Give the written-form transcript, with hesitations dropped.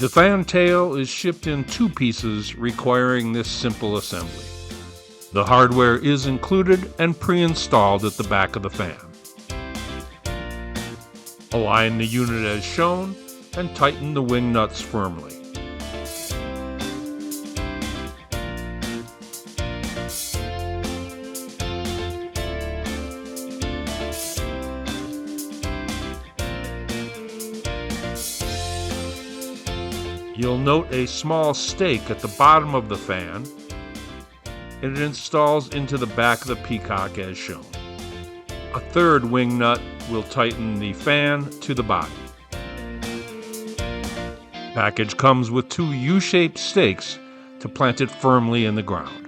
The fan tail is shipped in 2 pieces, requiring this simple assembly. The hardware is included and pre-installed at the back of the fan. Align the unit as shown and tighten the wing nuts firmly. You'll note a small stake at the bottom of the fan, and it installs into the back of the Peacock as shown. A 3rd wing nut will tighten the fan to the body. Package comes with 2 U-shaped stakes to plant it firmly in the ground.